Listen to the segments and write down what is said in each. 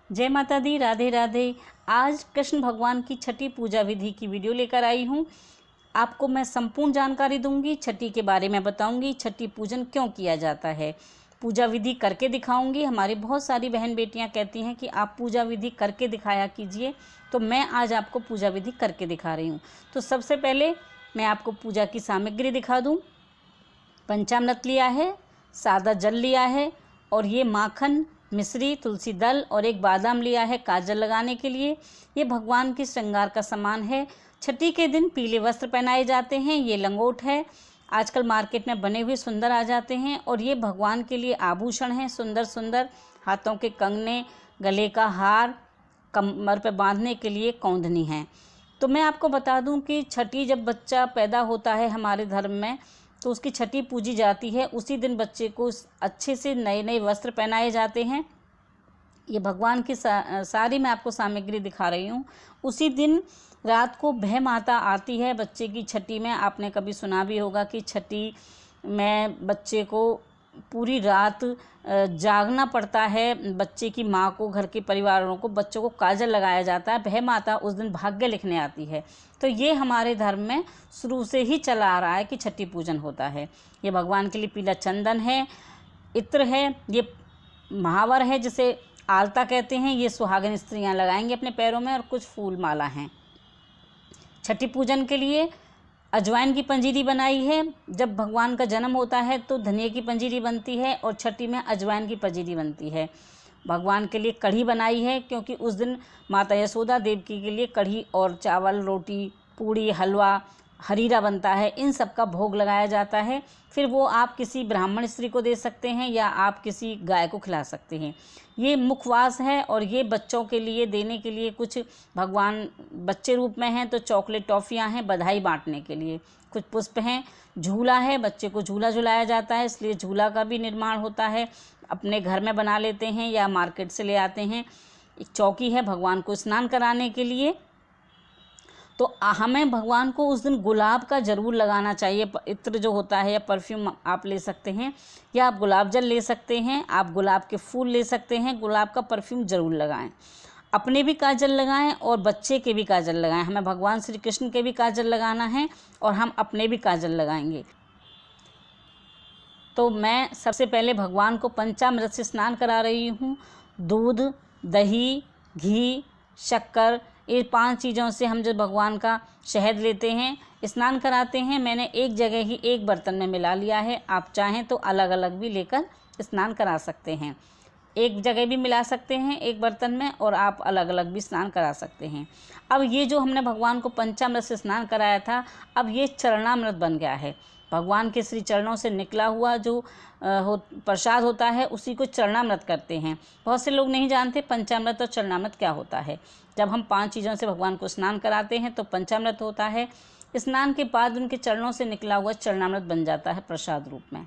जय माता दी, राधे राधे। आज कृष्ण भगवान की छठी पूजा विधि की वीडियो लेकर आई हूँ। आपको मैं संपूर्ण जानकारी दूंगी, छठी के बारे में बताऊंगी, छठी पूजन क्यों किया जाता है, पूजा विधि करके दिखाऊंगी। हमारी बहुत सारी बहन बेटियां कहती हैं कि आप पूजा विधि करके दिखाया कीजिए, तो मैं आज आपको पूजा विधि करके दिखा रही हूँ। तो सबसे पहले मैं आपको पूजा की सामग्री दिखा दूँ। पंचामृत लिया है, सादा जल लिया है, और ये माखन, मिश्री, तुलसी दल और एक बादाम लिया है काजल लगाने के लिए। ये भगवान की श्रृंगार का सामान है। छठी के दिन पीले वस्त्र पहनाए जाते हैं। ये लंगोट है, आजकल मार्केट में बने हुए सुंदर आ जाते हैं, और ये भगवान के लिए आभूषण हैं, सुंदर सुंदर हाथों के कंगने, गले का हार, कमर पर बांधने के लिए कौंधनी हैं। तो मैं आपको बता दूं कि छठी जब बच्चा पैदा होता है हमारे धर्म में, तो उसकी छठी पूजी जाती है। उसी दिन बच्चे को अच्छे से नए नए वस्त्र पहनाए जाते हैं। ये भगवान की सारी मैं आपको सामग्री दिखा रही हूँ। उसी दिन रात को भय माता आती है बच्चे की छठी में। आपने कभी सुना भी होगा कि छठी में बच्चे को पूरी रात जागना पड़ता है। बच्चे की माँ को, घर के परिवारों को, बच्चों को काजल लगाया जाता है। भय माता उस दिन भाग्य लिखने आती है। तो ये हमारे धर्म में शुरू से ही चला आ रहा है कि छठी पूजन होता है। ये भगवान के लिए पीला चंदन है, इत्र है, ये महावर है जिसे आलता कहते हैं। ये सुहागन स्त्रियां लगाएंगी अपने पैरों में, और कुछ फूल माला हैं। छठी पूजन के लिए अजवाइन की पंजीरी बनाई है। जब भगवान का जन्म होता है तो धनिया की पंजीरी बनती है, और छठी में अजवाइन की पंजीरी बनती है। भगवान के लिए कढ़ी बनाई है, क्योंकि उस दिन माता यशोदा देवकी के लिए कढ़ी और चावल, रोटी, पूड़ी, हलवा, हरीरा बनता है। इन सब का भोग लगाया जाता है। फिर वो आप किसी ब्राह्मण स्त्री को दे सकते हैं, या आप किसी गाय को खिला सकते हैं। ये मुखवास है, और ये बच्चों के लिए देने के लिए कुछ भगवान बच्चे रूप में हैं, तो चॉकलेट, टॉफ़ियाँ हैं बधाई बांटने के लिए। कुछ पुष्प हैं, झूला है, बच्चे को झूला झुलाया जाता है, इसलिए झूला का भी निर्माण होता है। अपने घर में बना लेते हैं या मार्केट से ले आते हैं। एक चौकी है भगवान को स्नान कराने के लिए। तो हमें भगवान को उस दिन गुलाब का ज़रूर लगाना चाहिए। इत्र जो होता है, या परफ्यूम आप ले सकते हैं, या आप गुलाब जल ले सकते हैं, आप गुलाब के फूल ले सकते हैं। गुलाब का परफ्यूम ज़रूर लगाएं। अपने भी काजल लगाएं और बच्चे के भी काजल लगाएं। हमें भगवान श्री कृष्ण के भी काजल लगाना है, और हम अपने भी काजल लगाएंगे। तो मैं सबसे पहले भगवान को पंचामृत से स्नान करा रही हूँ। दूध, दही, घी, शक्कर, ये 5 चीज़ों से हम जो भगवान का शहद लेते हैं, स्नान कराते हैं। मैंने एक जगह ही एक बर्तन में मिला लिया है। आप चाहें तो अलग अलग भी लेकर स्नान करा सकते हैं। एक जगह भी मिला सकते हैं एक बर्तन में, और आप अलग अलग भी स्नान करा सकते हैं। अब ये जो हमने भगवान को पंचामृत से स्नान कराया था, अब ये चरणामृत बन गया है। भगवान के श्री चरणों से निकला हुआ जो प्रसाद होता है, उसी को चरणामृत करते हैं। बहुत से लोग नहीं जानते पंचामृत और चरणामृत क्या होता है। जब हम 5 चीज़ों से भगवान को स्नान कराते हैं तो पंचामृत होता है। स्नान के बाद उनके चरणों से निकला हुआ चरणामृत बन जाता है प्रसाद रूप में।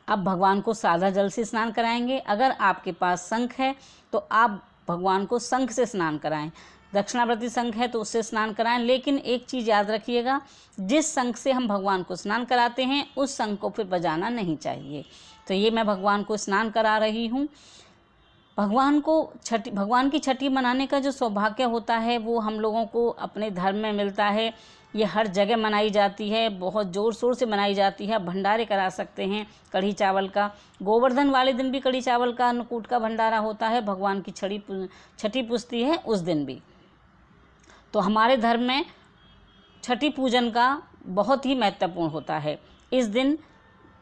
अब भगवान को सादा जल से स्नान कराएंगे। अगर आपके पास शंख है तो आप भगवान को शंख से स्नान कराएं। दक्षिणावर्ती शंख है तो उससे स्नान कराएं। लेकिन एक चीज़ याद रखिएगा, जिस शंख से हम भगवान को स्नान कराते हैं उस शंख को फिर बजाना नहीं चाहिए। तो ये मैं भगवान को स्नान करा रही हूँ। भगवान की छठी मनाने का जो सौभाग्य होता है वो हम लोगों को अपने धर्म में मिलता है। ये हर जगह मनाई जाती है, बहुत ज़ोर शोर से मनाई जाती है। भंडारे करा सकते हैं कढ़ी चावल का। गोवर्धन वाले दिन भी कढ़ी चावल का, अन्नकूट का भंडारा होता है। भगवान की छठी पूजती है उस दिन भी। तो हमारे धर्म में छठी पूजन का बहुत ही महत्वपूर्ण होता है। इस दिन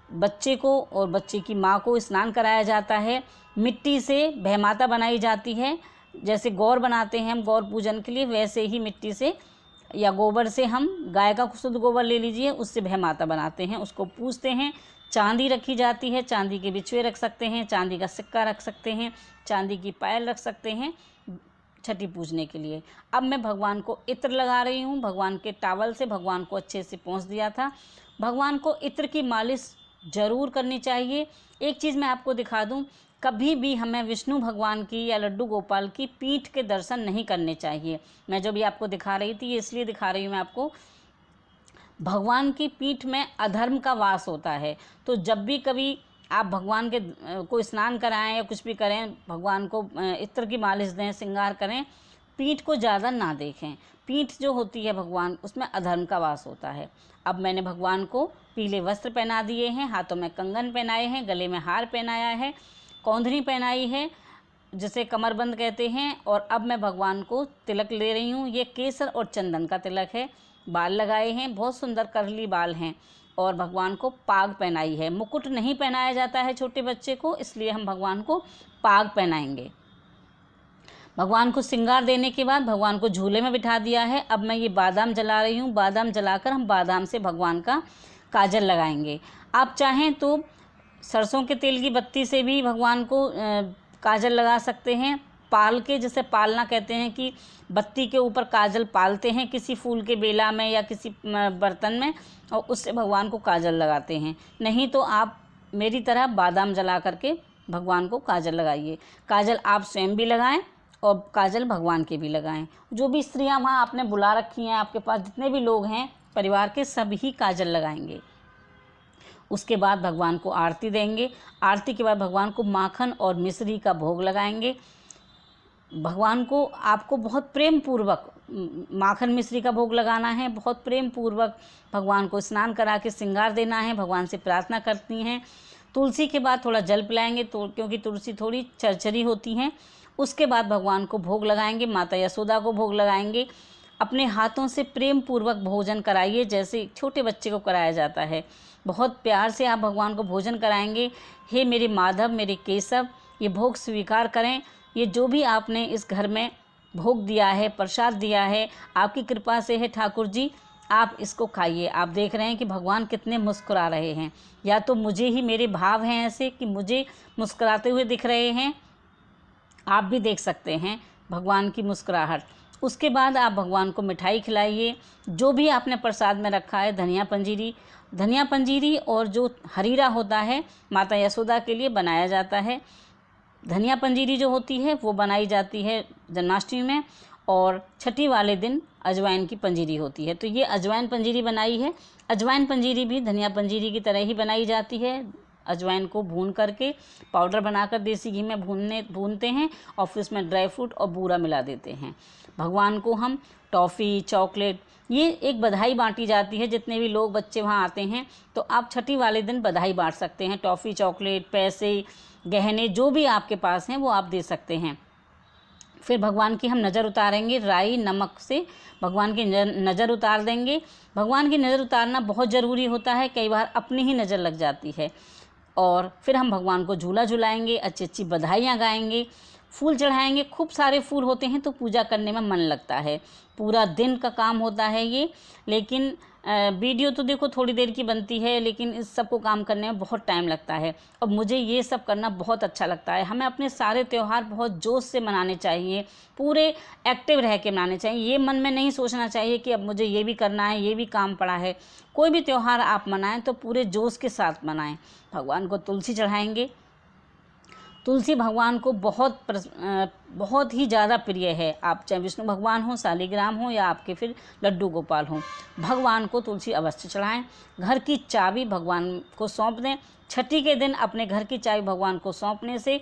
बच्चे को और बच्चे की माँ को स्नान कराया जाता है। मिट्टी से भय माता बनाई जाती है। जैसे गौर बनाते हैं हम गौर पूजन के लिए, वैसे ही मिट्टी से या गोबर से, हम गाय का शुद्ध गोबर ले लीजिए, उससे भय माता बनाते हैं, उसको पूजते हैं। चांदी रखी जाती है, चांदी के बिछुए रख सकते हैं, चांदी का सिक्का रख सकते हैं, चांदी की पायल रख सकते हैं छठी पूजने के लिए। अब मैं भगवान को इत्र लगा रही हूँ। भगवान के टावल से भगवान को अच्छे से पोंछ दिया था। भगवान को इत्र की मालिश ज़रूर करनी चाहिए। एक चीज़ मैं आपको दिखा दूँ, कभी भी हमें विष्णु भगवान की या लड्डू गोपाल की पीठ के दर्शन नहीं करने चाहिए। मैं जो भी आपको दिखा रही थी, ये इसलिए दिखा रही हूँ मैं आपको, भगवान की पीठ में अधर्म का वास होता है। तो जब भी कभी आप भगवान के को स्नान कराएं या कुछ भी करें, भगवान को इत्र की मालिश दें, श्रृंगार करें। पीठ को ज़्यादा ना देखें। पीठ जो होती है भगवान, उसमें अधर्म का वास होता है। अब मैंने भगवान को पीले वस्त्र पहना दिए हैं, हाथों में कंगन पहनाए हैं, गले में हार पहनाया है, कौंधनी पहनाई है जिसे कमरबंद कहते हैं। और अब मैं भगवान को तिलक ले रही हूँ। ये केसर और चंदन का तिलक है। बाल लगाए हैं, बहुत सुंदर करली बाल हैं। और भगवान को पाग पहनाई है। मुकुट नहीं पहनाया जाता है छोटे बच्चे को, इसलिए हम भगवान को पाग पहनाएंगे। भगवान को श्रृंगार देने के बाद भगवान को झूले में बिठा दिया है। अब मैं ये बादाम जला रही हूँ। बादाम जलाकर हम बादाम से भगवान का काजल लगाएंगे। आप चाहें तो सरसों के तेल की बत्ती से भी भगवान को काजल लगा सकते हैं। पाल के, जैसे पालना कहते हैं कि बत्ती के ऊपर काजल पालते हैं किसी फूल के बेला में या किसी बर्तन में, और उससे भगवान को काजल लगाते हैं। नहीं तो आप मेरी तरह बादाम जला करके भगवान को काजल लगाइए। काजल आप स्वयं भी लगाएं और काजल भगवान के भी लगाएं। जो भी स्त्रियां वहाँ आपने बुला रखी हैं, आपके पास जितने भी लोग हैं परिवार के, सभी काजल लगाएंगे। उसके बाद भगवान को आरती देंगे। आरती के बाद भगवान को माखन और मिश्री का भोग लगाएंगे। भगवान को आपको बहुत प्रेम पूर्वक माखन मिश्री का भोग लगाना है। बहुत प्रेम पूर्वक भगवान को स्नान करा के श्रृंगार देना है। भगवान से प्रार्थना करती हैं। तुलसी के बाद थोड़ा जल पिलाएंगे तो, क्योंकि तुलसी थोड़ी चरचरी होती हैं। उसके बाद भगवान को भोग लगाएंगे, माता यशोदा को भोग लगाएंगे। अपने हाथों से प्रेम पूर्वक भोजन कराइए, जैसे छोटे बच्चे को कराया जाता है। बहुत प्यार से आप भगवान को भोजन कराएंगे। हे मेरे माधव, मेरे केशव, ये भोग स्वीकार करें। ये जो भी आपने इस घर में भोग दिया है, प्रसाद दिया है, आपकी कृपा से है ठाकुर जी, आप इसको खाइए। आप देख रहे हैं कि भगवान कितने मुस्कुरा रहे हैं। या तो मुझे ही मेरे भाव हैं ऐसे कि मुझे मुस्कुराते हुए दिख रहे हैं, आप भी देख सकते हैं भगवान की मुस्कुराहट। उसके बाद आप भगवान को मिठाई खिलाइए। जो भी आपने प्रसाद में रखा है, धनिया पंजीरी और जो हरीरा होता है माता यशोदा के लिए बनाया जाता है। धनिया पंजीरी जो होती है वो बनाई जाती है जन्माष्टमी में, और छठी वाले दिन अजवाइन की पंजीरी होती है। तो ये अजवाइन पंजीरी बनाई है। अजवाइन पंजीरी भी धनिया पंजीरी की तरह ही बनाई जाती है। अजवाइन को भून करके पाउडर बनाकर देसी घी में भूनते हैं और फिर उसमें ड्राई फ्रूट और बूरा मिला देते हैं। भगवान को हम टॉफ़ी, चॉकलेट, ये एक बधाई बांटी जाती है। जितने भी लोग बच्चे वहाँ आते हैं तो आप छठी वाले दिन बधाई बांट सकते हैं। टॉफ़ी, चॉकलेट, पैसे, गहने जो भी आपके पास हैं वो आप दे सकते हैं। फिर भगवान की हम नज़र उतारेंगे। राई नमक से भगवान की नज़र उतार देंगे। भगवान की नज़र उतारना बहुत ज़रूरी होता है, कई बार अपनी ही नज़र लग जाती है। और फिर हम भगवान को झूला झुलाएंगे, अच्छी अच्छी बधाइयाँ गाएंगे, फूल चढ़ाएंगे। खूब सारे फूल होते हैं तो पूजा करने में मन लगता है। पूरा दिन का काम होता है ये। लेकिन वीडियो तो देखो थोड़ी देर की बनती है, लेकिन इस सब को काम करने में बहुत टाइम लगता है। और मुझे ये सब करना बहुत अच्छा लगता है। हमें अपने सारे त्यौहार बहुत जोश से मनाने चाहिए, पूरे एक्टिव रह के मनाने चाहिए। ये मन में नहीं सोचना चाहिए कि अब मुझे ये भी करना है, ये भी काम पड़ा है। कोई भी त्यौहार आप मनाएं तो पूरे जोश के साथ मनाएं। भगवान को तुलसी चढ़ाएंगे। तुलसी भगवान को बहुत ही ज़्यादा प्रिय है। आप चाहे विष्णु भगवान हो, शालिग्राम हो, या आपके फिर लड्डू गोपाल हों, भगवान को तुलसी अवश्य चढ़ाएं। घर की चाबी भगवान को सौंप दें। छठी के दिन अपने घर की चाबी भगवान को सौंपने से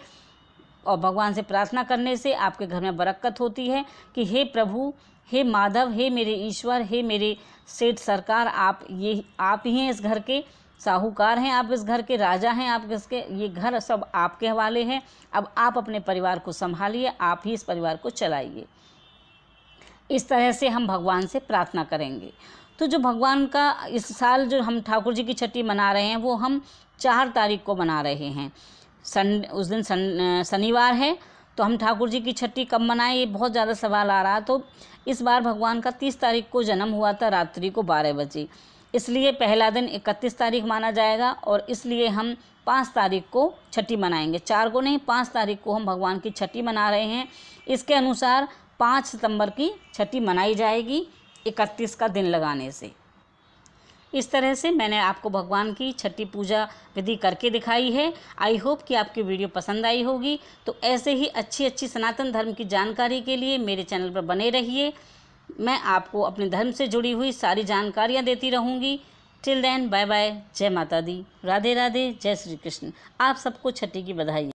और भगवान से प्रार्थना करने से आपके घर में बरकत होती है कि हे प्रभु, हे माधव, हे मेरे ईश्वर, हे मेरे सेठ सरकार, आप ही हैं इस घर के साहूकार हैं, आप इस घर के राजा हैं, आप इसके, ये घर सब आपके हवाले हैं। अब आप अपने परिवार को संभालिए, आप ही इस परिवार को चलाइए। इस तरह से हम भगवान से प्रार्थना करेंगे। तो जो भगवान का इस साल जो हम ठाकुर जी की छठी मना रहे हैं वो हम 4 तारीख को मना रहे हैं। उस दिन शनिवार है। तो हम ठाकुर जी की छठी कब मनाएं, ये बहुत ज़्यादा सवाल आ रहा। तो इस बार भगवान का 30 तारीख को जन्म हुआ था, रात्रि को 12 बजे, इसलिए पहला दिन 31 तारीख माना जाएगा। और इसलिए हम 5 तारीख को छठी मनाएंगे। 4 को नहीं, 5 तारीख को हम भगवान की छठी मना रहे हैं। इसके अनुसार 5 सितंबर की छठी मनाई जाएगी 31 का दिन लगाने से। इस तरह से मैंने आपको भगवान की छठी पूजा विधि करके दिखाई है। आई होप कि आपकी वीडियो पसंद आई होगी। तो ऐसे ही अच्छी अच्छी सनातन धर्म की जानकारी के लिए मेरे चैनल पर बने रहिए। मैं आपको अपने धर्म से जुड़ी हुई सारी जानकारियाँ देती रहूँगी। टिल देन बाय बाय, जय माता दी, राधे राधे, जय श्री कृष्ण। आप सबको छठी की बधाई।